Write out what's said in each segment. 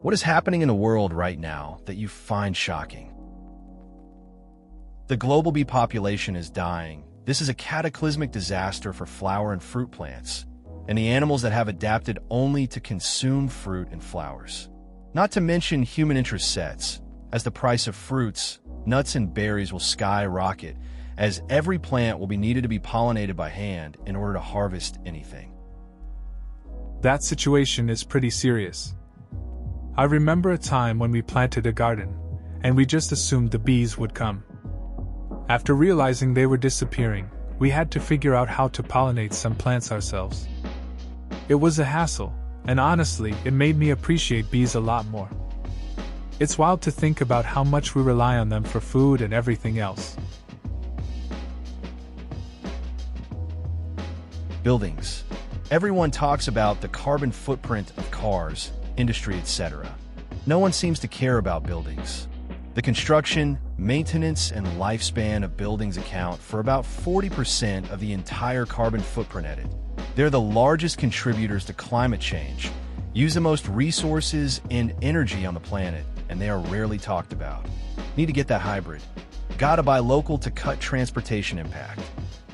What is happening in the world right now that you find shocking? The global bee population is dying. This is a cataclysmic disaster for flower and fruit plants, and the animals that have adapted only to consume fruit and flowers. Not to mention human interest sets, as the price of fruits, nuts, and berries will skyrocket, as every plant will be needed to be pollinated by hand in order to harvest anything. That situation is pretty serious. I remember a time when we planted a garden, and we just assumed the bees would come. After realizing they were disappearing, we had to figure out how to pollinate some plants ourselves. It was a hassle, and honestly, it made me appreciate bees a lot more. It's wild to think about how much we rely on them for food and everything else. Buildings. Everyone talks about the carbon footprint of cars, industry, etc. No one seems to care about buildings. The construction, maintenance, and lifespan of buildings account for about 40% of the entire carbon footprint added. They're the largest contributors to climate change, use the most resources and energy on the planet, and they are rarely talked about. Need to get that hybrid. Gotta buy local to cut transportation impact.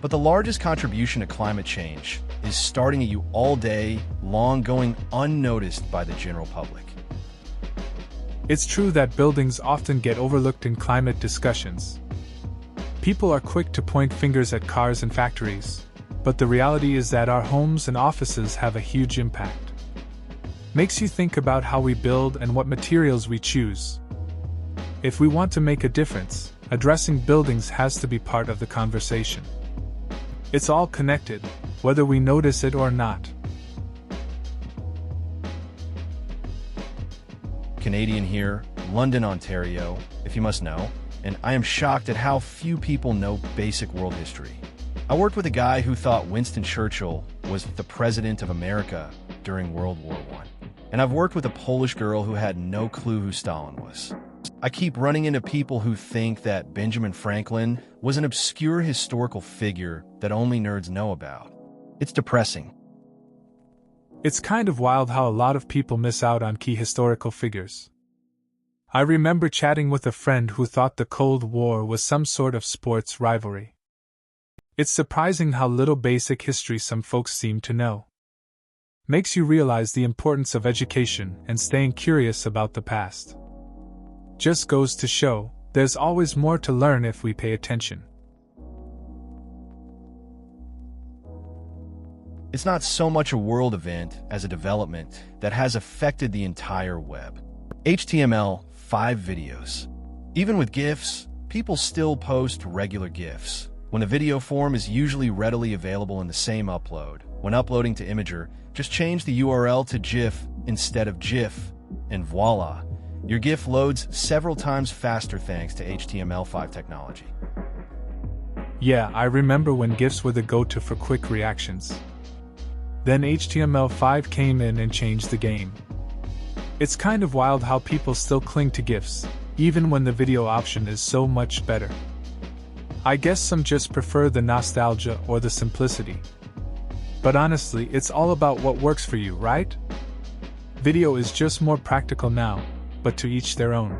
But the largest contribution to climate change is starting at you all day long, going unnoticed by the general public. It's true that buildings often get overlooked in climate discussions. People are quick to point fingers at cars and factories, but the reality is that our homes and offices have a huge impact. Makes you think about how we build and what materials we choose. If we want to make a difference, addressing buildings has to be part of the conversation. It's all connected, whether we notice it or not. Canadian here, London, Ontario, if you must know, and I am shocked at how few people know basic world history. I worked with a guy who thought Winston Churchill was the President of America during World War I, and I've worked with a Polish girl who had no clue who Stalin was. I keep running into people who think that Benjamin Franklin was an obscure historical figure that only nerds know about. It's depressing. It's kind of wild how a lot of people miss out on key historical figures. I remember chatting with a friend who thought the Cold War was some sort of sports rivalry. It's surprising how little basic history some folks seem to know. Makes you realize the importance of education and staying curious about the past. Just goes to show, there's always more to learn if we pay attention. It's not so much a world event as a development that has affected the entire web. HTML5 videos. Even with GIFs, people still post regular GIFs, when the video form is usually readily available in the same upload. When uploading to Imager, just change the URL to GIF instead of GIF, and voila! Your GIF loads several times faster thanks to HTML5 technology. Yeah, I remember when GIFs were the go-to for quick reactions. Then HTML5 came in and changed the game. It's kind of wild how people still cling to GIFs, even when the video option is so much better. I guess some just prefer the nostalgia or the simplicity. But honestly, it's all about what works for you, right? Video is just more practical now, but to each their own.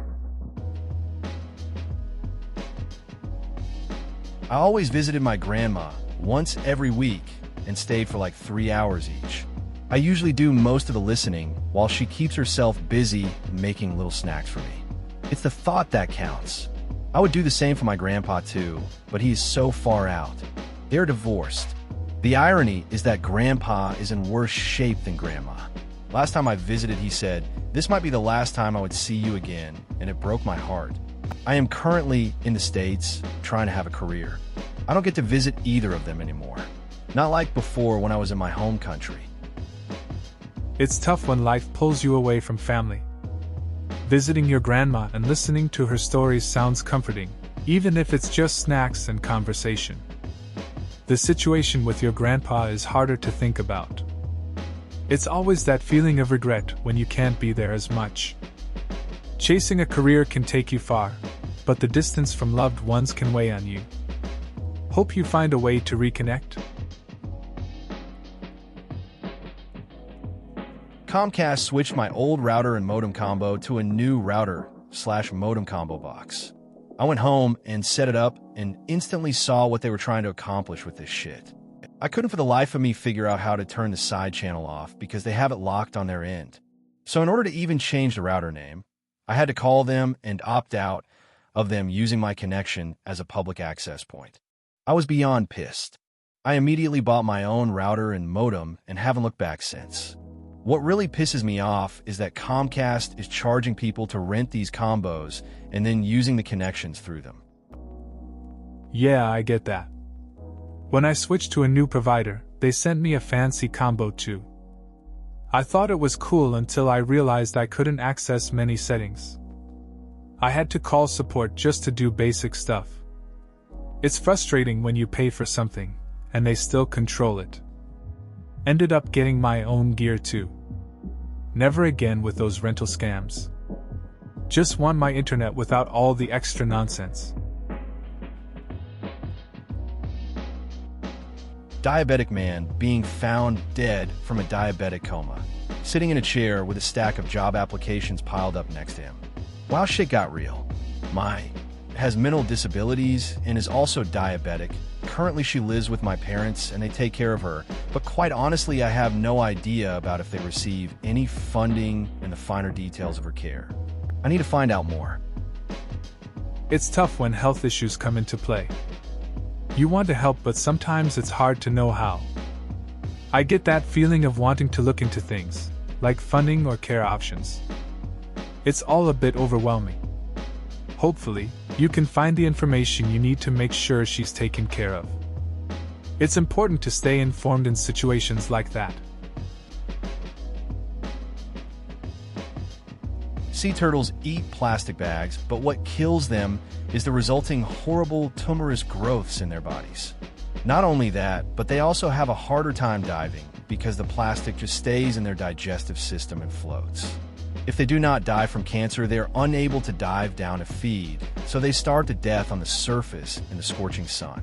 I always visited my grandma once every week and stayed for like 3 hours each. I usually do most of the listening while she keeps herself busy making little snacks for me. It's the thought that counts. I would do the same for my grandpa too, but he is so far out. They're divorced. The irony is that grandpa is in worse shape than grandma. Last time I visited, he said, "This might be the last time I would see you again," and it broke my heart. I am currently in the States trying to have a career. I don't get to visit either of them anymore. Not like before when I was in my home country. It's tough when life pulls you away from family. Visiting your grandma and listening to her stories sounds comforting, even if it's just snacks and conversation. The situation with your grandpa is harder to think about. It's always that feeling of regret when you can't be there as much. Chasing a career can take you far, but the distance from loved ones can weigh on you. Hope you find a way to reconnect. Comcast switched my old router and modem combo to a new router/modem combo box. I went home and set it up and instantly saw what they were trying to accomplish with this shit. I couldn't for the life of me figure out how to turn the side channel off because they have it locked on their end. So in order to even change the router name, I had to call them and opt out of them using my connection as a public access point. I was beyond pissed. I immediately bought my own router and modem and haven't looked back since. What really pisses me off is that Comcast is charging people to rent these combos and then using the connections through them. Yeah, I get that. When I switched to a new provider, they sent me a fancy combo too. I thought it was cool until I realized I couldn't access many settings. I had to call support just to do basic stuff. It's frustrating when you pay for something, and they still control it. Ended up getting my own gear too. Never again with those rental scams. Just want my internet without all the extra nonsense. Diabetic man being found dead from a diabetic coma, sitting in a chair with a stack of job applications piled up next to him. Wow, shit got real. My has mental disabilities and is also diabetic. Currently she lives with my parents and they take care of her, but quite honestly I have no idea about if they receive any funding and the finer details of her care. I need to find out more. It's tough when health issues come into play. You want to help, but sometimes it's hard to know how. I get that feeling of wanting to look into things, like funding or care options. It's all a bit overwhelming. Hopefully, you can find the information you need to make sure she's taken care of. It's important to stay informed in situations like that. Sea turtles eat plastic bags, but what kills them is the resulting horrible tumorous growths in their bodies. Not only that, but they also have a harder time diving because the plastic just stays in their digestive system and floats. If they do not die from cancer, they are unable to dive down to feed, so they starve to death on the surface in the scorching sun.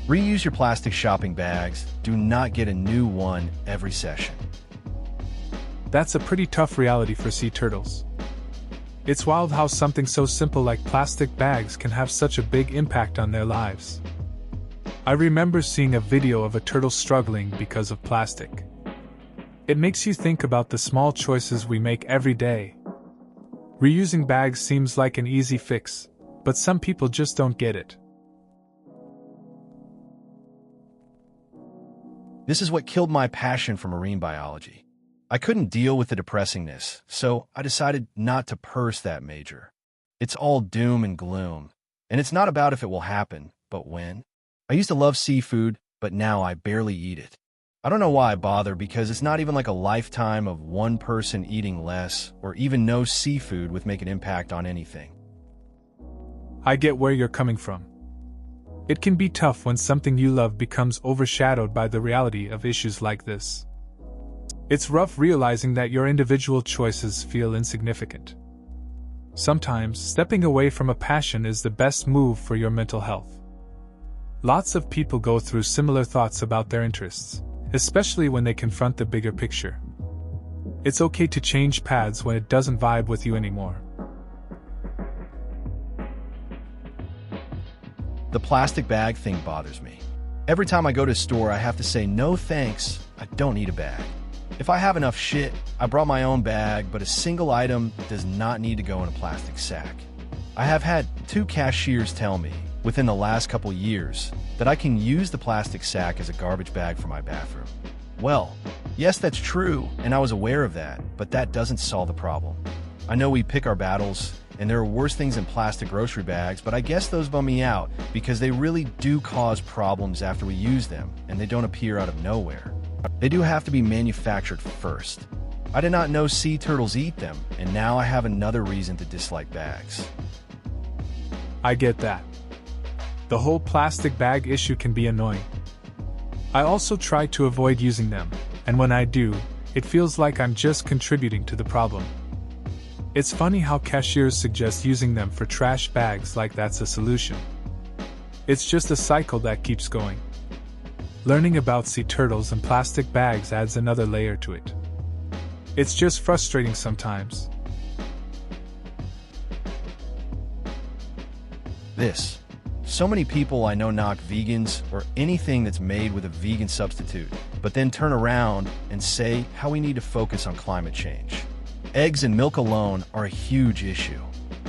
Reuse your plastic shopping bags. Do not get a new one every session. That's a pretty tough reality for sea turtles. It's wild how something so simple like plastic bags can have such a big impact on their lives. I remember seeing a video of a turtle struggling because of plastic. It makes you think about the small choices we make every day. Reusing bags seems like an easy fix, but some people just don't get it. This is what killed my passion for marine biology. I couldn't deal with the depressingness, so I decided not to purse that major. It's all doom and gloom, and it's not about if it will happen, but when. I used to love seafood, but now I barely eat it. I don't know why I bother because it's not even like a lifetime of one person eating less or even no seafood would make an impact on anything. I get where you're coming from. It can be tough when something you love becomes overshadowed by the reality of issues like this. It's rough realizing that your individual choices feel insignificant. Sometimes, stepping away from a passion is the best move for your mental health. Lots of people go through similar thoughts about their interests, especially when they confront the bigger picture. It's okay to change paths when it doesn't vibe with you anymore. The plastic bag thing bothers me. Every time I go to a store, I have to say, no thanks, I don't need a bag. If I have enough shit, I brought my own bag, but a single item does not need to go in a plastic sack. I have had 2 cashiers tell me, within the last couple years, that I can use the plastic sack as a garbage bag for my bathroom. Well, yes, that's true, and I was aware of that, but that doesn't solve the problem. I know we pick our battles, and there are worse things than plastic grocery bags, but I guess those bum me out because they really do cause problems after we use them, and they don't appear out of nowhere. They do have to be manufactured first. I did not know sea turtles eat them, and now I have another reason to dislike bags. I get that. The whole plastic bag issue can be annoying. I also try to avoid using them, and when I do, it feels like I'm just contributing to the problem. It's funny how cashiers suggest using them for trash bags like that's a solution. It's just a cycle that keeps going. Learning about sea turtles and plastic bags adds another layer to it. It's just frustrating sometimes. So many people I know knock vegans or anything that's made with a vegan substitute, but then turn around and say how we need to focus on climate change. Eggs and milk alone are a huge issue.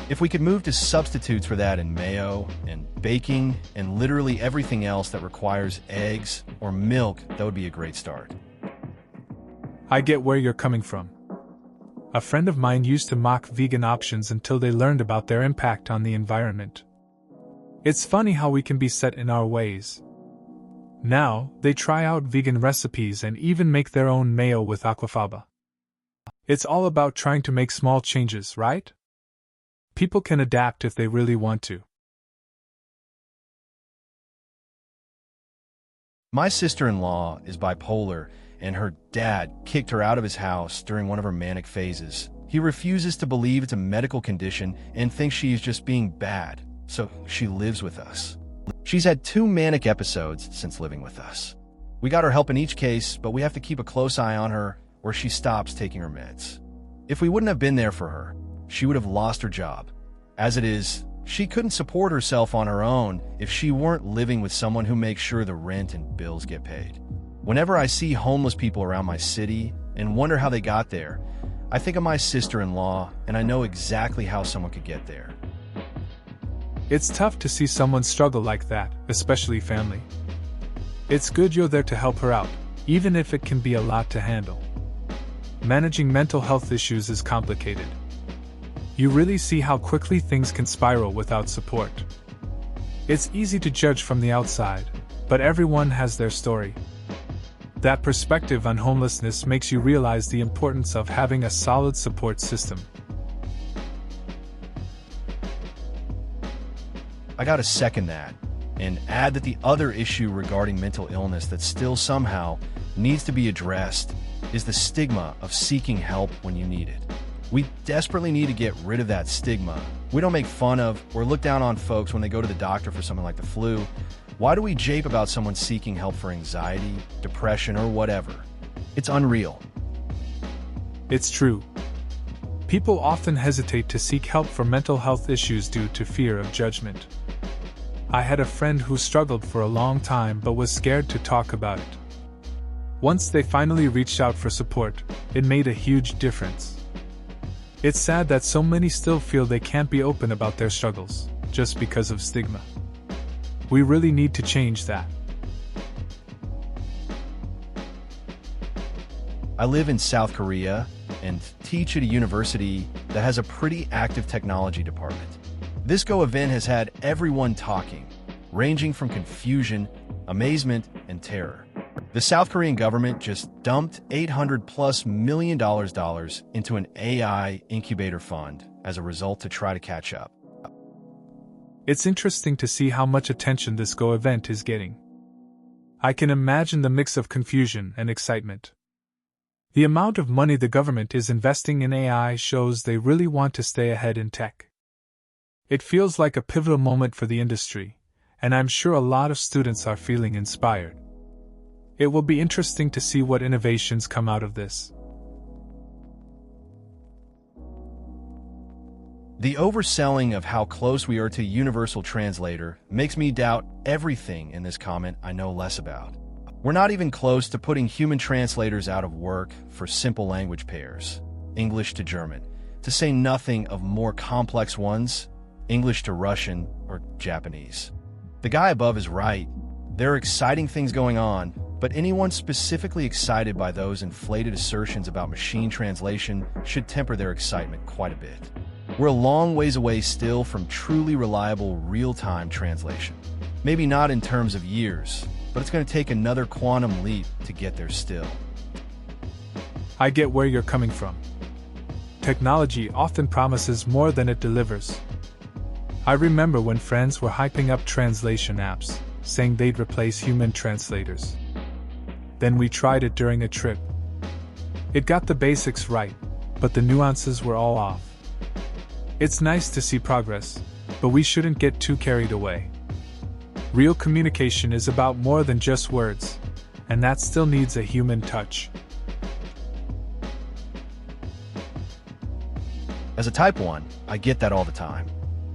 If we could move to substitutes for that in mayo and baking and literally everything else that requires eggs or milk, that would be a great start. I get where you're coming from. A friend of mine used to mock vegan options until they learned about their impact on the environment. It's funny how we can be set in our ways. Now, they try out vegan recipes and even make their own mayo with aquafaba. It's all about trying to make small changes, right? People can adapt if they really want to. My sister-in-law is bipolar, and her dad kicked her out of his house during one of her manic phases. He refuses to believe it's a medical condition and thinks she is just being bad, so she lives with us. She's had 2 manic episodes since living with us. We got her help in each case, but we have to keep a close eye on her or she stops taking her meds. If we wouldn't have been there for her, she would have lost her job. As it is, she couldn't support herself on her own if she weren't living with someone who makes sure the rent and bills get paid. Whenever I see homeless people around my city and wonder how they got there, I think of my sister-in-law and I know exactly how someone could get there. It's tough to see someone struggle like that, especially family. It's good you're there to help her out, even if it can be a lot to handle. Managing mental health issues is complicated. You really see how quickly things can spiral without support. It's easy to judge from the outside, but everyone has their story. That perspective on homelessness makes you realize the importance of having a solid support system. I gotta second that, and add that the other issue regarding mental illness that still somehow needs to be addressed is the stigma of seeking help when you need it. We desperately need to get rid of that stigma. We don't make fun of or look down on folks when they go to the doctor for something like the flu. Why do we jape about someone seeking help for anxiety, depression, or whatever? It's unreal. It's true. People often hesitate to seek help for mental health issues due to fear of judgment. I had a friend who struggled for a long time but was scared to talk about it. Once they finally reached out for support, it made a huge difference. It's sad that so many still feel they can't be open about their struggles, just because of stigma. We really need to change that. I live in South Korea and teach at a university that has a pretty active technology department. This Go event has had everyone talking, ranging from confusion, amazement, and terror. The South Korean government just dumped $800+ million into an AI incubator fund as a result to try to catch up. It's interesting to see how much attention this Go event is getting. I can imagine the mix of confusion and excitement. The amount of money the government is investing in AI shows they really want to stay ahead in tech. It feels like a pivotal moment for the industry, and I'm sure a lot of students are feeling inspired. It will be interesting to see what innovations come out of this. The overselling of how close we are to Universal Translator makes me doubt everything in this comment I know less about. We're not even close to putting human translators out of work for simple language pairs, English to German, to say nothing of more complex ones, English to Russian or Japanese. The guy above is right. There are exciting things going on, but anyone specifically excited by those inflated assertions about machine translation should temper their excitement quite a bit. We're a long ways away still from truly reliable real-time translation. Maybe not in terms of years, but it's going to take another quantum leap to get there still. I get where you're coming from. Technology often promises more than it delivers. I remember when friends were hyping up translation apps, saying they'd replace human translators. Then we tried it during a trip. It got the basics right, but the nuances were all off. It's nice to see progress, but we shouldn't get too carried away. Real communication is about more than just words, and that still needs a human touch. As a type 1, I get that all the time.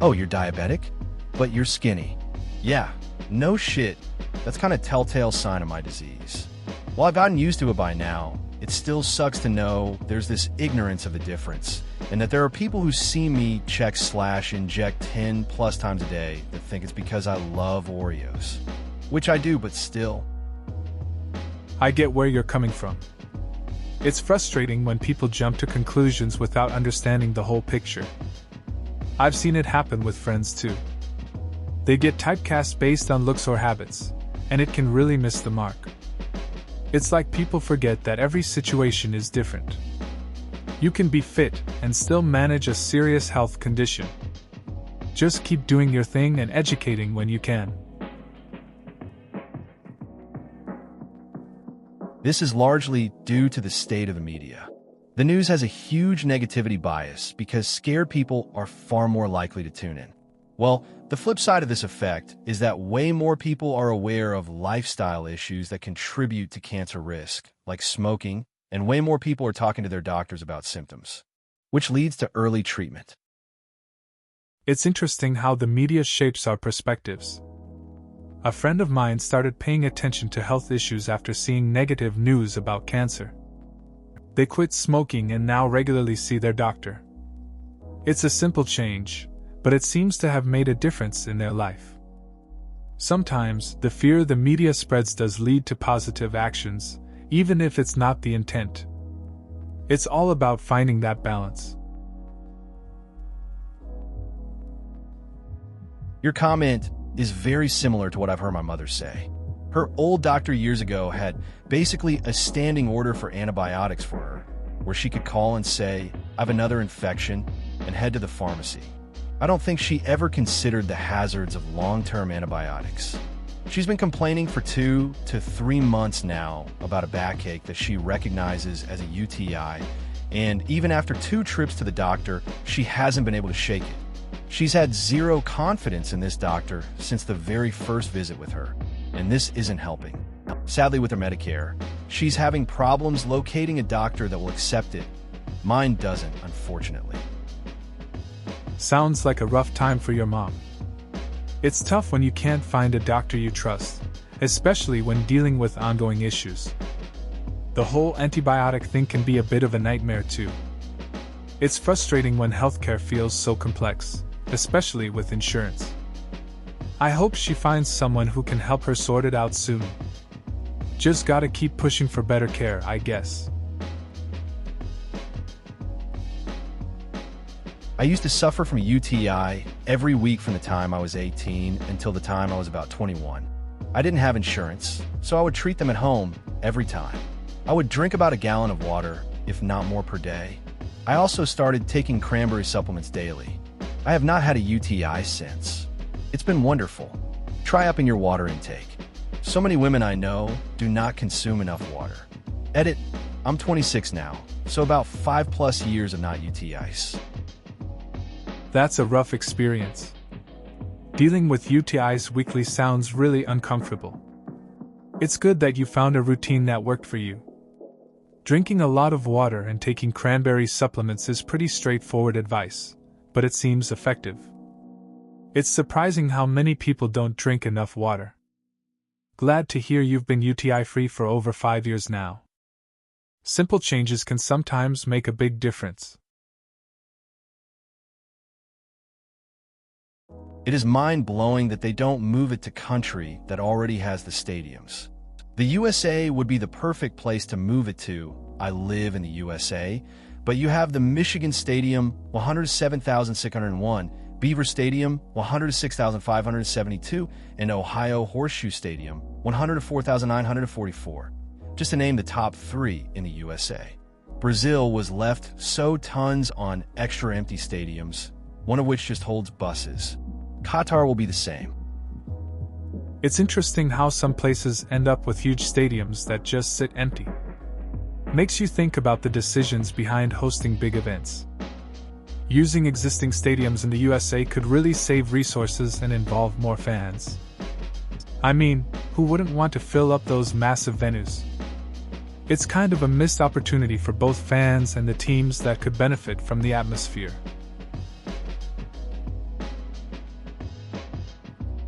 Oh, you're diabetic? But you're skinny. Yeah, no shit. That's kind of telltale sign of my disease. While I've gotten used to it by now, it still sucks to know there's this ignorance of the difference, and that there are people who see me check/inject 10 plus times a day that think it's because I love Oreos. Which I do, but still. I get where you're coming from. It's frustrating when people jump to conclusions without understanding the whole picture. I've seen it happen with friends too. They get typecast based on looks or habits, and it can really miss the mark. It's like people forget that every situation is different. You can be fit and still manage a serious health condition. Just keep doing your thing and educating when you can. This is largely due to the state of the media. The news has a huge negativity bias because scared people are far more likely to tune in. Well, the flip side of this effect is that way more people are aware of lifestyle issues that contribute to cancer risk, like smoking, and way more people are talking to their doctors about symptoms, which leads to early treatment. It's interesting how the media shapes our perspectives. A friend of mine started paying attention to health issues after seeing negative news about cancer. They quit smoking and now regularly see their doctor. It's a simple change, but it seems to have made a difference in their life. Sometimes, the fear the media spreads does lead to positive actions, even if it's not the intent. It's all about finding that balance. Your comment is very similar to what I've heard my mother say. Her old doctor years ago had basically a standing order for antibiotics for her, where she could call and say, "I have another infection," and head to the pharmacy. I don't think she ever considered the hazards of long-term antibiotics. She's been complaining for 2 to 3 months now about a backache that she recognizes as a UTI, and even after 2 trips to the doctor, she hasn't been able to shake it. She's had zero confidence in this doctor since the very first visit with her, and this isn't helping. Sadly, with her Medicare, she's having problems locating a doctor that will accept it. Mine doesn't, unfortunately. Sounds like a rough time for your mom. It's tough when you can't find a doctor you trust, especially when dealing with ongoing issues. The whole antibiotic thing can be a bit of a nightmare too. It's frustrating when healthcare feels so complex, especially with insurance. I hope she finds someone who can help her sort it out soon. Just gotta keep pushing for better care, I guess. I used to suffer from a UTI every week from the time I was 18 until the time I was about 21. I didn't have insurance, so I would treat them at home every time. I would drink about a gallon of water, if not more per day. I also started taking cranberry supplements daily. I have not had a UTI since. It's been wonderful. Try upping your water intake. So many women I know do not consume enough water. Edit, I'm 26 now, so about 5+ years of not UTIs. That's a rough experience. Dealing with UTIs weekly sounds really uncomfortable. It's good that you found a routine that worked for you. Drinking a lot of water and taking cranberry supplements is pretty straightforward advice, but it seems effective. It's surprising how many people don't drink enough water. Glad to hear you've been UTI-free for over 5 years now. Simple changes can sometimes make a big difference. It is mind-blowing that they don't move it to country that already has the stadiums. The USA would be the perfect place to move it to. I live in the USA, but you have the Michigan Stadium, 107,601, Beaver Stadium, 106,572, and Ohio Horseshoe Stadium, 104,944, just to name the top 3 in the USA. Brazil was left so tons on extra empty stadiums, one of which just holds buses. Qatar will be the same. It's interesting how some places end up with huge stadiums that just sit empty. Makes you think about the decisions behind hosting big events. Using existing stadiums in the USA could really save resources and involve more fans. I mean, who wouldn't want to fill up those massive venues? It's kind of a missed opportunity for both fans and the teams that could benefit from the atmosphere.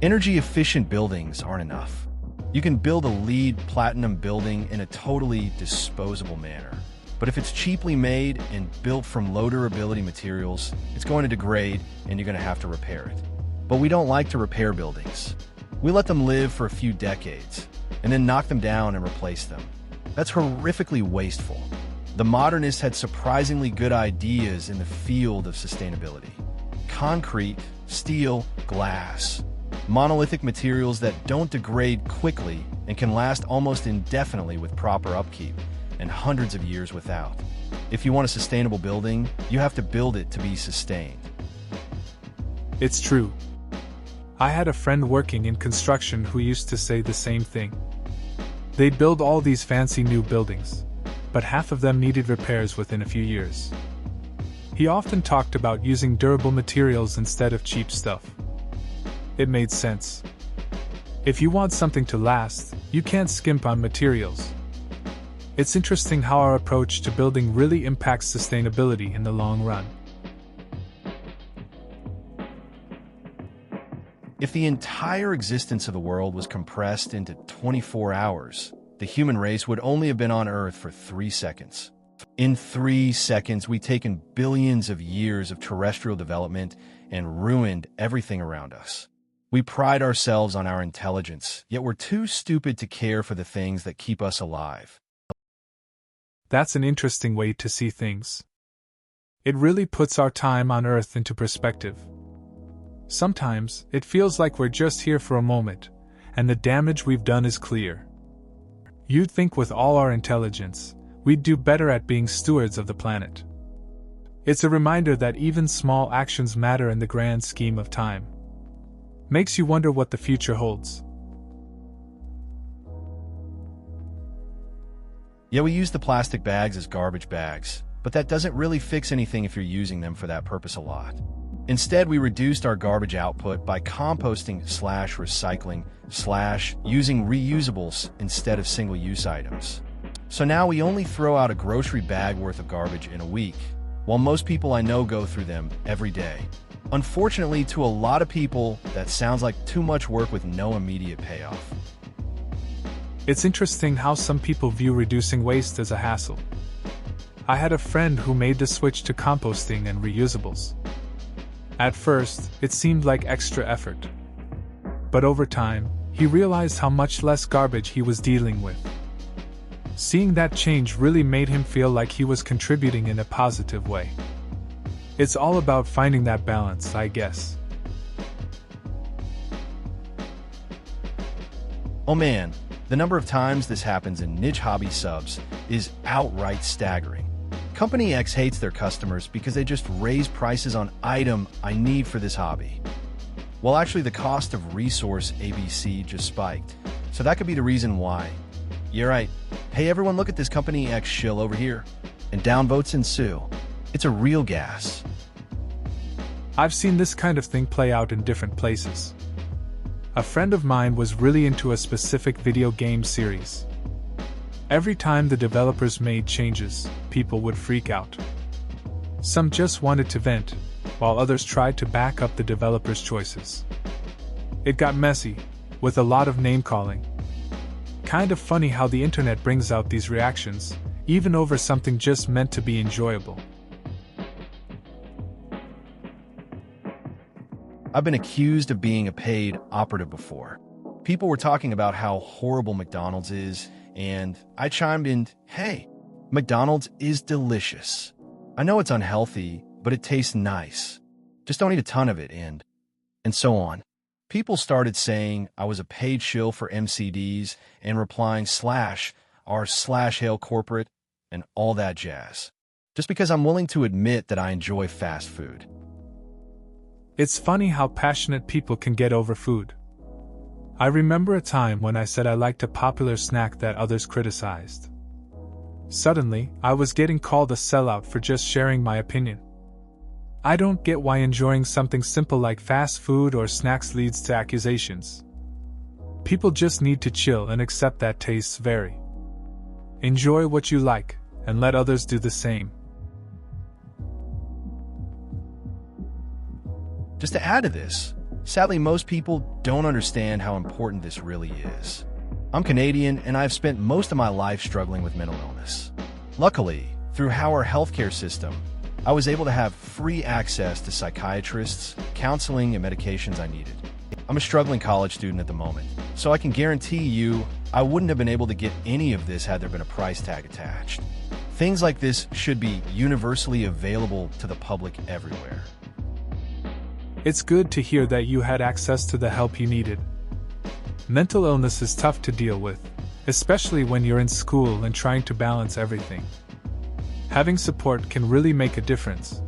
Energy-efficient buildings aren't enough. You can build a LEED platinum building in a totally disposable manner. But if it's cheaply made and built from low durability materials, it's going to degrade and you're going to have to repair it. But we don't like to repair buildings. We let them live for a few decades and then knock them down and replace them. That's horrifically wasteful. The modernists had surprisingly good ideas in the field of sustainability. Concrete, steel, glass. Monolithic materials that don't degrade quickly and can last almost indefinitely with proper upkeep, and hundreds of years without. If you want a sustainable building, you have to build it to be sustained. It's true. I had a friend working in construction who used to say the same thing. They'd build all these fancy new buildings, but half of them needed repairs within a few years. He often talked about using durable materials instead of cheap stuff. It made sense. If you want something to last, you can't skimp on materials. It's interesting how our approach to building really impacts sustainability in the long run. If the entire existence of the world was compressed into 24 hours, the human race would only have been on Earth for 3 seconds. In 3 seconds, we've taken billions of years of terrestrial development and ruined everything around us. We pride ourselves on our intelligence, yet we're too stupid to care for the things that keep us alive. That's an interesting way to see things. It really puts our time on Earth into perspective. Sometimes, it feels like we're just here for a moment, and the damage we've done is clear. You'd think with all our intelligence, we'd do better at being stewards of the planet. It's a reminder that even small actions matter in the grand scheme of time. Makes you wonder what the future holds. Yeah, we use the plastic bags as garbage bags, but that doesn't really fix anything if you're using them for that purpose a lot. Instead, we reduced our garbage output by composting / recycling / using reusables instead of single-use items. So now we only throw out a grocery bag worth of garbage in a week, while most people I know go through them every day. Unfortunately, to a lot of people, that sounds like too much work with no immediate payoff. It's interesting how some people view reducing waste as a hassle. I had a friend who made the switch to composting and reusables. At first, it seemed like extra effort. But over time, he realized how much less garbage he was dealing with. Seeing that change really made him feel like he was contributing in a positive way. It's all about finding that balance, I guess. Oh man, the number of times this happens in niche hobby subs is outright staggering. Company X hates their customers because they just raise prices on item I need for this hobby. Well, actually the cost of resource ABC just spiked, so that could be the reason why. You're right. Hey everyone, look at this Company X shill over here. And downvotes ensue. It's a real gas. I've seen this kind of thing play out in different places. A friend of mine was really into a specific video game series. Every time the developers made changes, people would freak out. Some just wanted to vent, while others tried to back up the developers' choices. It got messy, with a lot of name-calling. Kind of funny how the internet brings out these reactions, even over something just meant to be enjoyable. I've been accused of being a paid operative before. People were talking about how horrible McDonald's is, and I chimed in, hey, McDonald's is delicious. I know it's unhealthy, but it tastes nice. Just don't eat a ton of it, and so on. People started saying I was a paid shill for MCDs and replying /r/hail corporate and all that jazz. Just because I'm willing to admit that I enjoy fast food. It's funny how passionate people can get over food. I remember a time when I said I liked a popular snack that others criticized. Suddenly, I was getting called a sellout for just sharing my opinion. I don't get why enjoying something simple like fast food or snacks leads to accusations. People just need to chill and accept that tastes vary. Enjoy what you like, and let others do the same. Just to add to this, Sadly, most people don't understand how important this really is. I'm Canadian, and I've spent most of my life struggling with mental illness. Luckily, through our healthcare system, I was able to have free access to psychiatrists, counseling, and medications I needed. I'm a struggling college student at the moment, so I can guarantee you I wouldn't have been able to get any of this had there been a price tag attached. Things like this should be universally available to the public everywhere. It's good to hear that you had access to the help you needed. Mental illness is tough to deal with, especially when you're in school and trying to balance everything. Having support can really make a difference.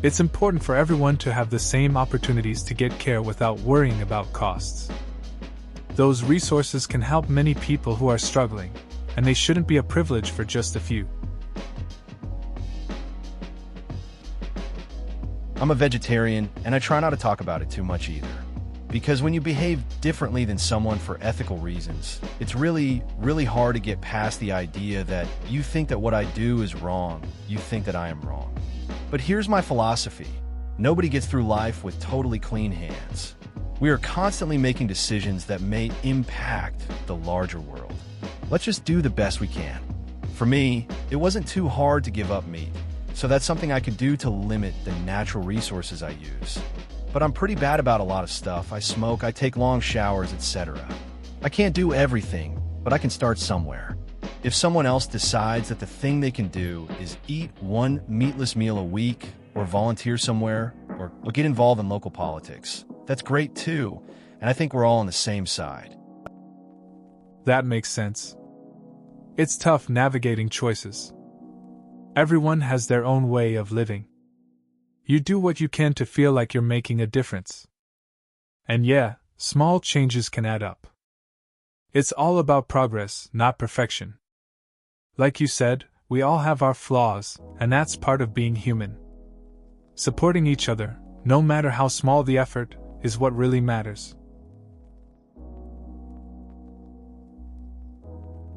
It's important for everyone to have the same opportunities to get care without worrying about costs. Those resources can help many people who are struggling, and they shouldn't be a privilege for just a few. I'm a vegetarian, and I try not to talk about it too much either. Because when you behave differently than someone for ethical reasons, it's really hard to get past the idea that you think that what I do is wrong, you think that I am wrong. But here's my philosophy. Nobody gets through life with totally clean hands. We are constantly making decisions that may impact the larger world. Let's just do the best we can. For me, it wasn't too hard to give up meat, so that's something I could do to limit the natural resources I use. But I'm pretty bad about a lot of stuff. I smoke, I take long showers, etc. I can't do everything, but I can start somewhere. If someone else decides that the thing they can do is eat one meatless meal a week, or volunteer somewhere, or get involved in local politics, that's great too, and I think we're all on the same side. That makes sense. It's tough navigating choices. Everyone has their own way of living. You do what you can to feel like you're making a difference. And yeah, small changes can add up. It's all about progress, not perfection. Like you said, we all have our flaws, and that's part of being human. Supporting each other, no matter how small the effort, is what really matters.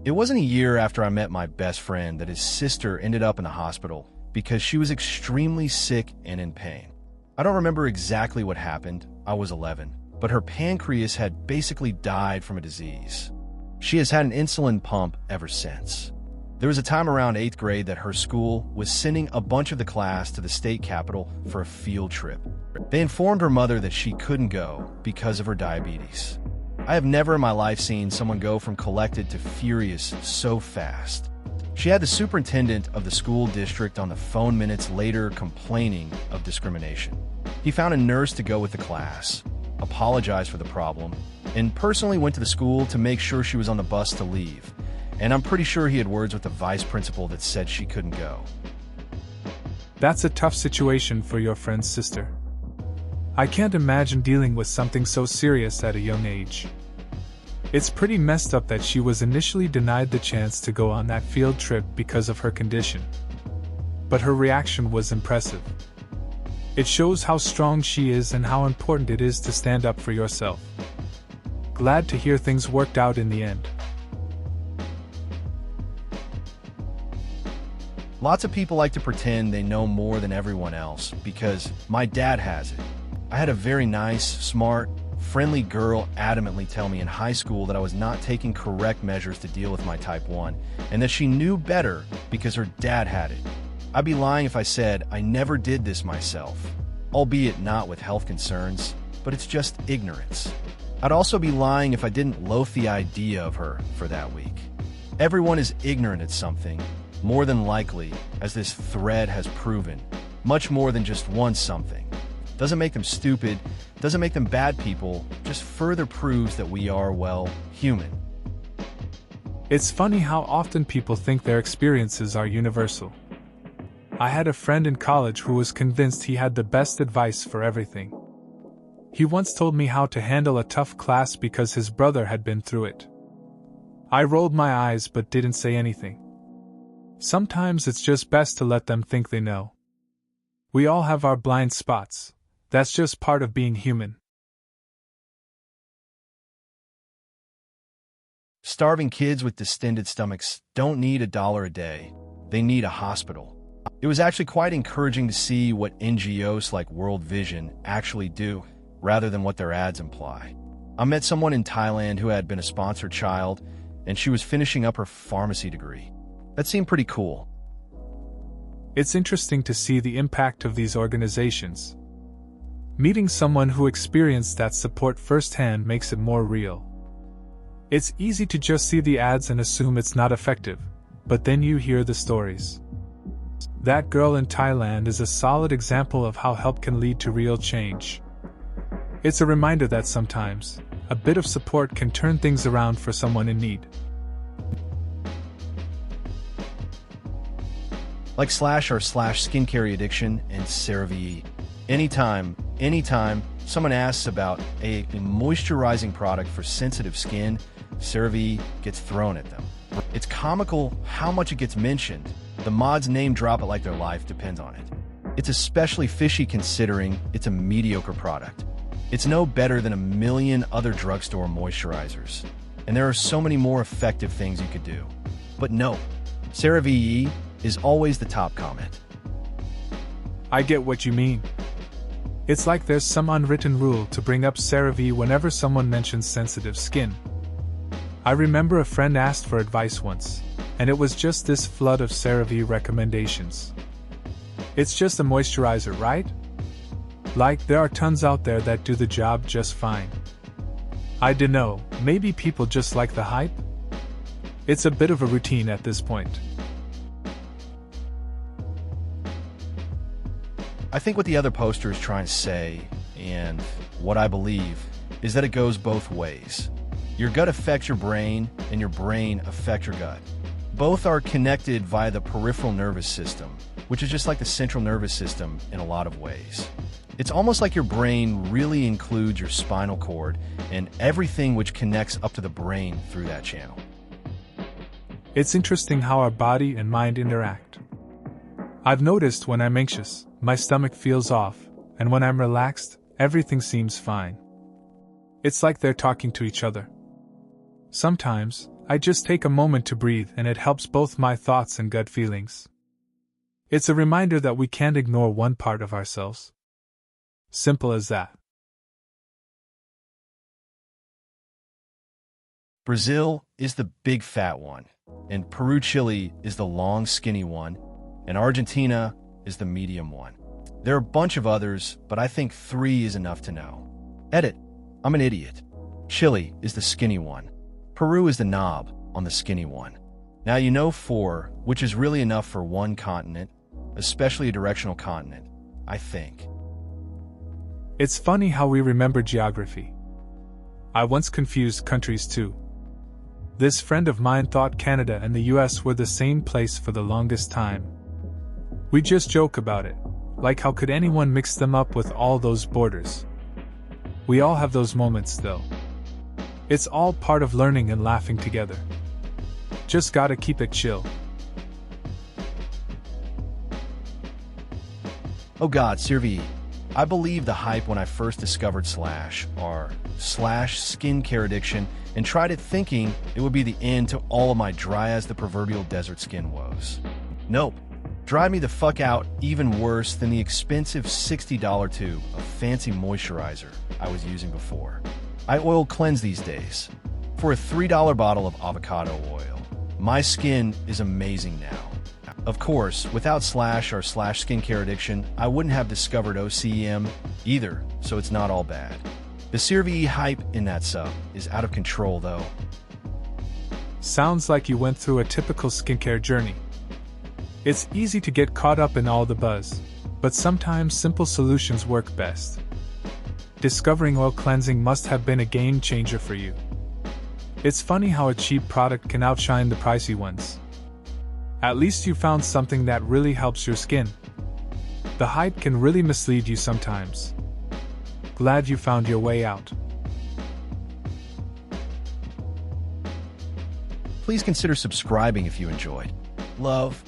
It wasn't a year after I met my best friend that his sister ended up in the hospital because she was extremely sick and in pain. I don't remember exactly what happened, I was 11, but her pancreas had basically died from a disease. She has had an insulin pump ever since. There was a time around 8th grade that her school was sending a bunch of the class to the state capitol for a field trip. They informed her mother that she couldn't go because of her diabetes. I have never in my life seen someone go from collected to furious so fast. She had the superintendent of the school district on the phone minutes later complaining of discrimination. He found a nurse to go with the class, apologized for the problem, and personally went to the school to make sure she was on the bus to leave. And I'm pretty sure he had words with the vice principal that said she couldn't go. That's a tough situation for your friend's sister. I can't imagine dealing with something so serious at a young age. It's pretty messed up that she was initially denied the chance to go on that field trip because of her condition. But her reaction was impressive. It shows how strong she is and how important it is to stand up for yourself. Glad to hear things worked out in the end. Lots of people like to pretend they know more than everyone else because my dad has it. I had a very nice, smart, friendly girl adamantly tell me in high school that I was not taking correct measures to deal with my type 1 and that she knew better because her dad had it. I'd be lying if I said I never did this myself, albeit not with health concerns, but it's just ignorance. I'd also be lying if I didn't loathe the idea of her for that week. Everyone is ignorant at something, more than likely, as this thread has proven, much more than just one something. Doesn't make them stupid, doesn't make them bad people, just further proves that we are, well, human. It's funny how often people think their experiences are universal. I had a friend in college who was convinced he had the best advice for everything. He once told me how to handle a tough class because his brother had been through it. I rolled my eyes but didn't say anything. Sometimes it's just best to let them think they know. We all have our blind spots. That's just part of being human. Starving kids with distended stomachs don't need $1 a day. They need a hospital. It was actually quite encouraging to see what NGOs like World Vision actually do. rather than what their ads imply. I met someone in Thailand who had been a sponsored child, and she was finishing up her pharmacy degree. That seemed pretty cool. It's interesting to see the impact of these organizations. Meeting someone who experienced that support firsthand makes it more real. It's easy to just see the ads and assume it's not effective, but then you hear the stories. That girl in Thailand is a solid example of how help can lead to real change. It's a reminder that sometimes, a bit of support can turn things around for someone in need. Like /r// skincare addiction and CeraVe. Anytime someone asks about a moisturizing product for sensitive skin, CeraVe gets thrown at them. It's comical how much it gets mentioned. The mods name drop it like their life depends on it. It's especially fishy considering it's a mediocre product. It's no better than a million other drugstore moisturizers. And there are so many more effective things you could do. But no, CeraVe is always the top comment. I get what you mean. It's like there's some unwritten rule to bring up CeraVe whenever someone mentions sensitive skin. I remember a friend asked for advice once, and it was just this flood of CeraVe recommendations. It's just a moisturizer, right? Like, there are tons out there that do the job just fine. I dunno, maybe people just like the hype? It's a bit of a routine at this point. I think what the other poster is trying to say, and what I believe, is that it goes both ways. Your gut affects your brain, and your brain affects your gut. Both are connected via the peripheral nervous system, which is just like the central nervous system in a lot of ways. It's almost like your brain really includes your spinal cord and everything which connects up to the brain through that channel. It's interesting how our body and mind interact. I've noticed when I'm anxious, my stomach feels off, and when I'm relaxed, everything seems fine. It's like they're talking to each other. Sometimes, I just take a moment to breathe and it helps both my thoughts and gut feelings. It's a reminder that we can't ignore one part of ourselves. Simple as that. Brazil is the big fat one, and Peru Chile is the long skinny one, and Argentina is the medium one. There are a bunch of others, but I think 3 is enough to know. Edit. I'm an idiot. Chile is the skinny one. Peru is the knob on the skinny one. Now you know 4, which is really enough for one continent, especially a directional continent, I think. It's funny how we remember geography. I once confused countries too. This friend of mine thought Canada and the US were the same place for the longest time. We just joke about it, like how could anyone mix them up with all those borders? We all have those moments though. It's all part of learning and laughing together. Just gotta keep it chill. Oh god, CeraVe. I believe the hype when I first discovered /r/ skincare addiction and tried it thinking it would be the end to all of my dry as the proverbial desert skin woes. Nope. Dried me the fuck out even worse than the expensive $60 tube of fancy moisturizer I was using before. I oil cleanse these days. For a $3 bottle of avocado oil, my skin is amazing now. Of course, without /r/ skincare addiction, I wouldn't have discovered OCEM either, so it's not all bad. The CeraVe hype in that sub is out of control though. Sounds like you went through a typical skincare journey. It's easy to get caught up in all the buzz, but sometimes simple solutions work best. Discovering oil cleansing must have been a game changer for you. It's funny how a cheap product can outshine the pricey ones. At least you found something that really helps your skin. The hype can really mislead you sometimes. Glad you found your way out. Please consider subscribing if you enjoyed. Love.